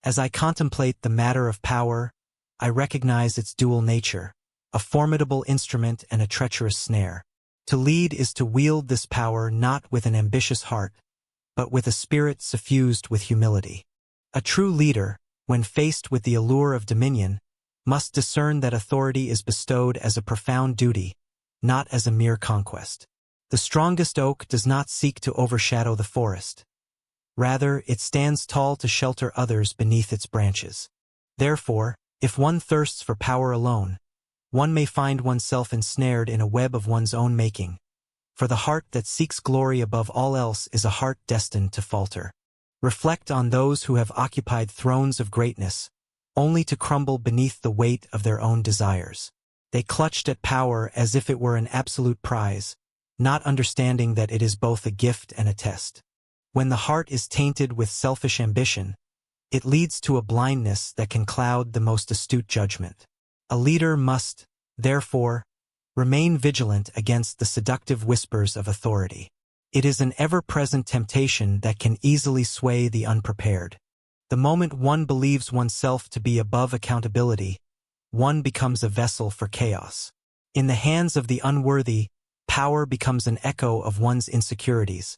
As I contemplate the matter of power, I recognize its dual nature, a formidable instrument and a treacherous snare. To lead is to wield this power not with an ambitious heart, but with a spirit suffused with humility. A true leader, when faced with the allure of dominion, must discern that authority is bestowed as a profound duty, not as a mere conquest. The strongest oak does not seek to overshadow the forest. Rather, it stands tall to shelter others beneath its branches. Therefore, if one thirsts for power alone, one may find oneself ensnared in a web of one's own making. For the heart that seeks glory above all else is a heart destined to falter. Reflect on those who have occupied thrones of greatness, only to crumble beneath the weight of their own desires. They clutched at power as if it were an absolute prize, not understanding that it is both a gift and a test. When the heart is tainted with selfish ambition, it leads to a blindness that can cloud the most astute judgment. A leader must, therefore, remain vigilant against the seductive whispers of authority. It is an ever-present temptation that can easily sway the unprepared. The moment one believes oneself to be above accountability, one becomes a vessel for chaos. In the hands of the unworthy, power becomes an echo of one's insecurities,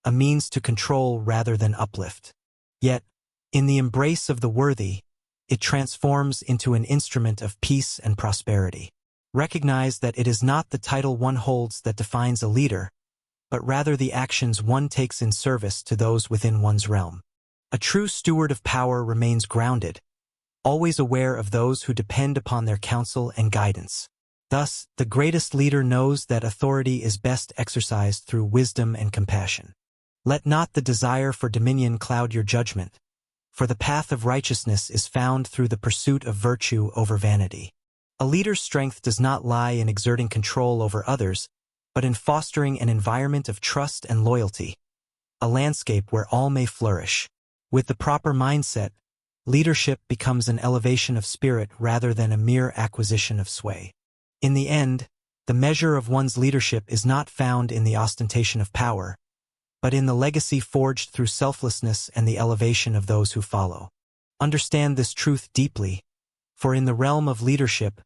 a means to control rather than uplift. Yet, in the embrace of the worthy, it transforms into an instrument of peace and prosperity. Recognize that it is not the title one holds that defines a leader, but rather the actions one takes in service to those within one's realm. A true steward of power remains grounded, always aware of those who depend upon their counsel and guidance. Thus, the greatest leader knows that authority is best exercised through wisdom and compassion. Let not the desire for dominion cloud your judgment, for the path of righteousness is found through the pursuit of virtue over vanity. A leader's strength does not lie in exerting control over others, but in fostering an environment of trust and loyalty, a landscape where all may flourish. With the proper mindset, leadership becomes an elevation of spirit rather than a mere acquisition of sway. In the end, the measure of one's leadership is not found in the ostentation of power, but in the legacy forged through selflessness and the elevation of those who follow. Understand this truth deeply, for in the realm of leadership,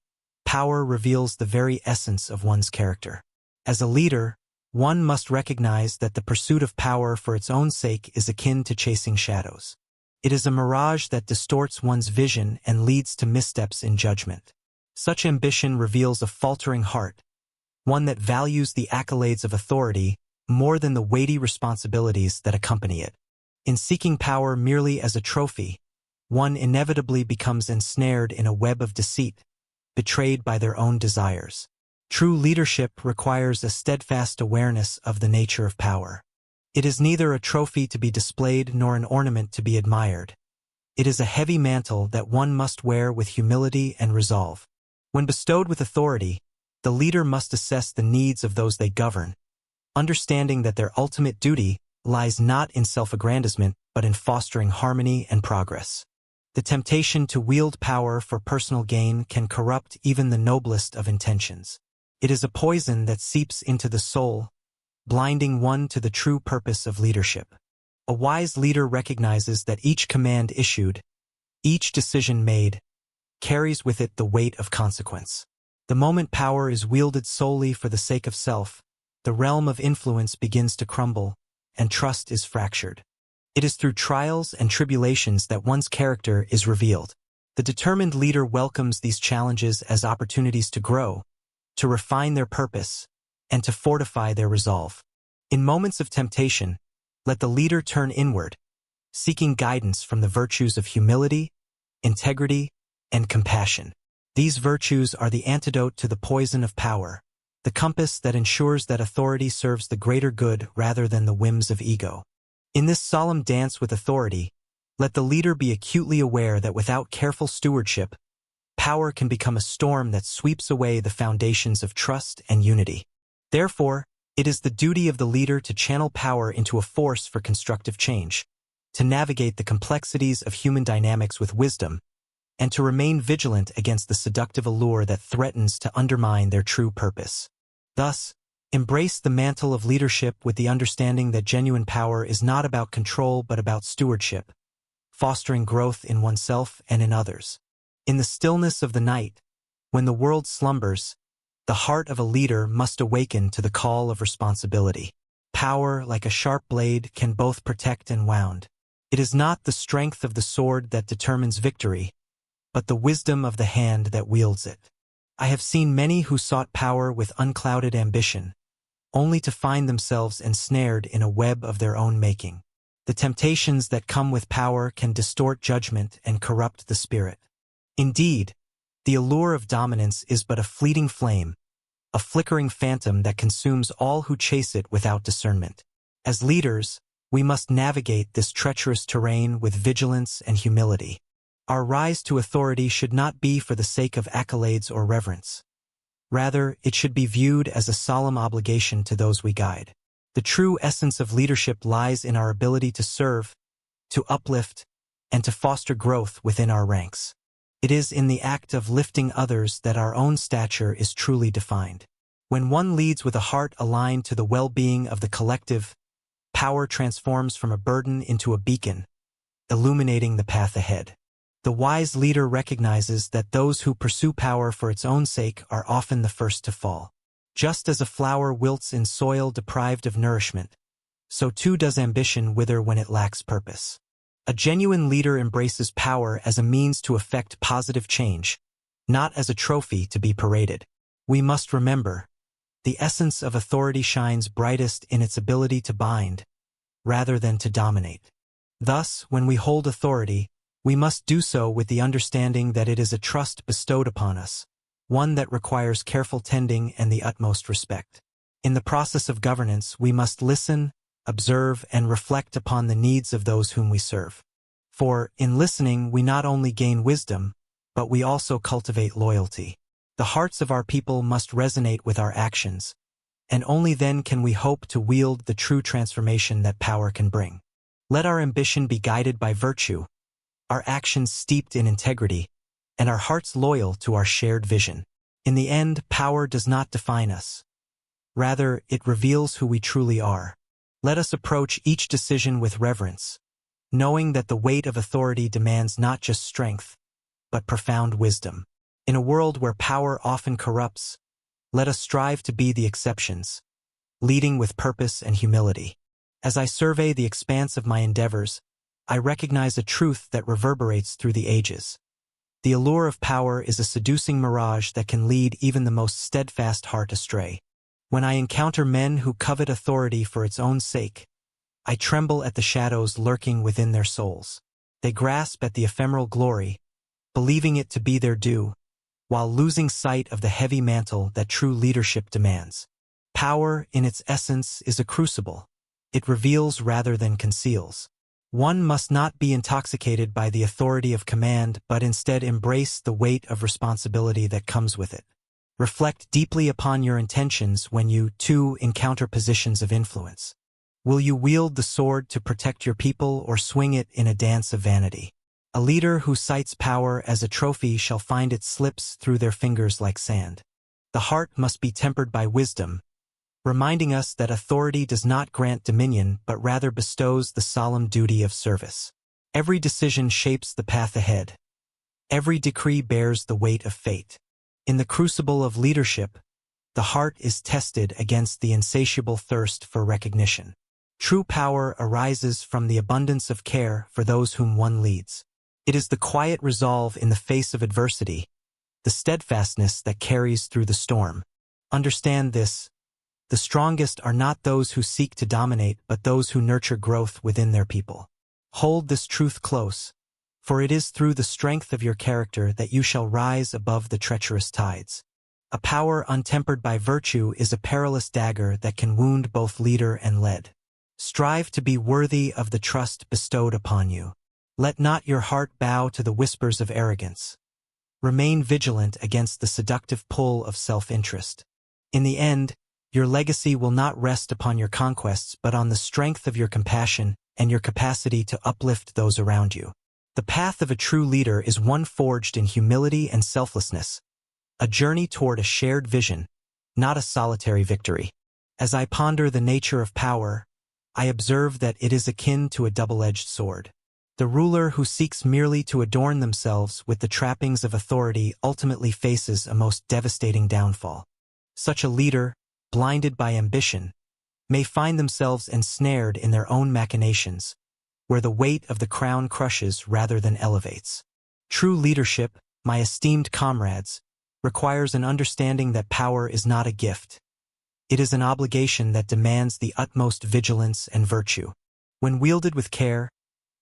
power reveals the very essence of one's character. As a leader, one must recognize that the pursuit of power for its own sake is akin to chasing shadows. It is a mirage that distorts one's vision and leads to missteps in judgment. Such ambition reveals a faltering heart, one that values the accolades of authority more than the weighty responsibilities that accompany it. In seeking power merely as a trophy, one inevitably becomes ensnared in a web of deceit, betrayed by their own desires. True leadership requires a steadfast awareness of the nature of power. It is neither a trophy to be displayed nor an ornament to be admired. It is a heavy mantle that one must wear with humility and resolve. When bestowed with authority, the leader must assess the needs of those they govern, understanding that their ultimate duty lies not in self-aggrandizement but in fostering harmony and progress. The temptation to wield power for personal gain can corrupt even the noblest of intentions. It is a poison that seeps into the soul, blinding one to the true purpose of leadership. A wise leader recognizes that each command issued, each decision made, carries with it the weight of consequence. The moment power is wielded solely for the sake of self, the realm of influence begins to crumble, and trust is fractured. It is through trials and tribulations that one's character is revealed. The determined leader welcomes these challenges as opportunities to grow, to refine their purpose, and to fortify their resolve. In moments of temptation, let the leader turn inward, seeking guidance from the virtues of humility, integrity, and compassion. These virtues are the antidote to the poison of power, the compass that ensures that authority serves the greater good rather than the whims of ego. In this solemn dance with authority, let the leader be acutely aware that without careful stewardship, power can become a storm that sweeps away the foundations of trust and unity. Therefore, it is the duty of the leader to channel power into a force for constructive change, to navigate the complexities of human dynamics with wisdom, and to remain vigilant against the seductive allure that threatens to undermine their true purpose. Thus, embrace the mantle of leadership with the understanding that genuine power is not about control but about stewardship. fostering growth in oneself and in others. In the stillness of the night, when the world slumbers, the heart of a leader must awaken to the call of responsibility. Power, like a sharp blade, can both protect and wound. It is not the strength of the sword that determines victory, but the wisdom of the hand that wields it. I have seen many who sought power with unclouded ambition, only to find themselves ensnared in a web of their own making. The temptations that come with power can distort judgment and corrupt the spirit. Indeed, the allure of dominance is but a fleeting flame, a flickering phantom that consumes all who chase it without discernment. As leaders, we must navigate this treacherous terrain with vigilance and humility. Our rise to authority should not be for the sake of accolades or reverence. Rather, it should be viewed as a solemn obligation to those we guide. The true essence of leadership lies in our ability to serve, to uplift, and to foster growth within our ranks. It is in the act of lifting others that our own stature is truly defined. When one leads with a heart aligned to the well-being of the collective, power transforms from a burden into a beacon, illuminating the path ahead. The wise leader recognizes that those who pursue power for its own sake are often the first to fall. Just as a flower wilts in soil deprived of nourishment, so too does ambition wither when it lacks purpose. A genuine leader embraces power as a means to effect positive change, not as a trophy to be paraded. We must remember, the essence of authority shines brightest in its ability to bind, rather than to dominate. Thus, when we hold authority, we must do so with the understanding that it is a trust bestowed upon us, one that requires careful tending and the utmost respect. In the process of governance, we must listen, observe, and reflect upon the needs of those whom we serve. For, in listening, we not only gain wisdom, but we also cultivate loyalty. The hearts of our people must resonate with our actions, and only then can we hope to wield the true transformation that power can bring. Let our ambition be guided by virtue, our actions steeped in integrity, and our hearts loyal to our shared vision. In the end, power does not define us. Rather, it reveals who we truly are. Let us approach each decision with reverence, knowing that the weight of authority demands not just strength, but profound wisdom. In a world where power often corrupts, let us strive to be the exceptions, leading with purpose and humility. As I survey the expanse of my endeavors, I recognize a truth that reverberates through the ages. The allure of power is a seducing mirage that can lead even the most steadfast heart astray. When I encounter men who covet authority for its own sake, I tremble at the shadows lurking within their souls. They grasp at the ephemeral glory, believing it to be their due, while losing sight of the heavy mantle that true leadership demands. Power, in its essence, is a crucible. It reveals rather than conceals. One must not be intoxicated by the authority of command, but instead embrace the weight of responsibility that comes with it. Reflect deeply upon your intentions when you, too, encounter positions of influence. Will you wield the sword to protect your people or swing it in a dance of vanity? A leader who cites power as a trophy shall find it slips through their fingers like sand. The heart must be tempered by wisdom, reminding us that authority does not grant dominion but rather bestows the solemn duty of service. Every decision shapes the path ahead. Every decree bears the weight of fate. In the crucible of leadership, the heart is tested against the insatiable thirst for recognition. True power arises from the abundance of care for those whom one leads. It is the quiet resolve in the face of adversity, the steadfastness that carries through the storm. Understand this: the strongest are not those who seek to dominate, but those who nurture growth within their people. Hold this truth close, for it is through the strength of your character that you shall rise above the treacherous tides. A power untempered by virtue is a perilous dagger that can wound both leader and led. Strive to be worthy of the trust bestowed upon you. Let not your heart bow to the whispers of arrogance. Remain vigilant against the seductive pull of self-interest. In the end, your legacy will not rest upon your conquests but on the strength of your compassion and your capacity to uplift those around you. The path of a true leader is one forged in humility and selflessness, a journey toward a shared vision, not a solitary victory. As I ponder the nature of power, I observe that it is akin to a double-edged sword. The ruler who seeks merely to adorn themselves with the trappings of authority ultimately faces a most devastating downfall. Such a leader, blinded by ambition, may find themselves ensnared in their own machinations, where the weight of the crown crushes rather than elevates. True leadership, my esteemed comrades, requires an understanding that power is not a gift. It is an obligation that demands the utmost vigilance and virtue. When wielded with care,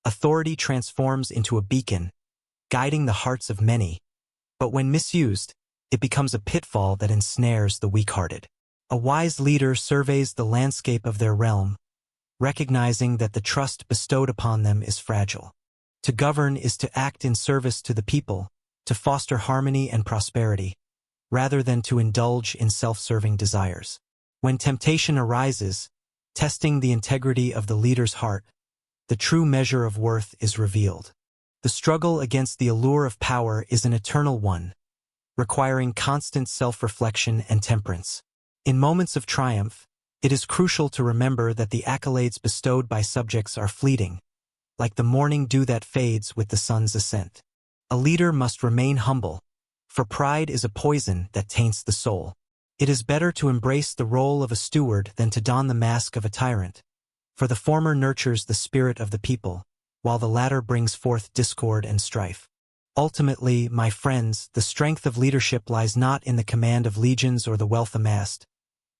authority transforms into a beacon, guiding the hearts of many, but when misused, it becomes a pitfall that ensnares the weak-hearted. A wise leader surveys the landscape of their realm, recognizing that the trust bestowed upon them is fragile. To govern is to act in service to the people, to foster harmony and prosperity, rather than to indulge in self-serving desires. When temptation arises, testing the integrity of the leader's heart, the true measure of worth is revealed. The struggle against the allure of power is an eternal one, requiring constant self-reflection and temperance. In moments of triumph, it is crucial to remember that the accolades bestowed by subjects are fleeting, like the morning dew that fades with the sun's ascent. A leader must remain humble, for pride is a poison that taints the soul. It is better to embrace the role of a steward than to don the mask of a tyrant, for the former nurtures the spirit of the people, while the latter brings forth discord and strife. Ultimately, my friends, the strength of leadership lies not in the command of legions or the wealth amassed,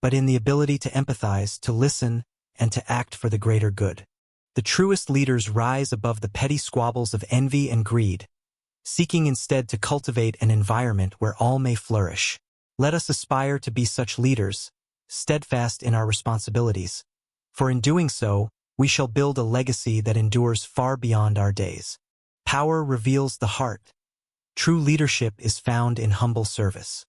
but in the ability to empathize, to listen, and to act for the greater good. The truest leaders rise above the petty squabbles of envy and greed, seeking instead to cultivate an environment where all may flourish. Let us aspire to be such leaders, steadfast in our responsibilities, for in doing so, we shall build a legacy that endures far beyond our days. Power reveals the heart. True leadership is found in humble service.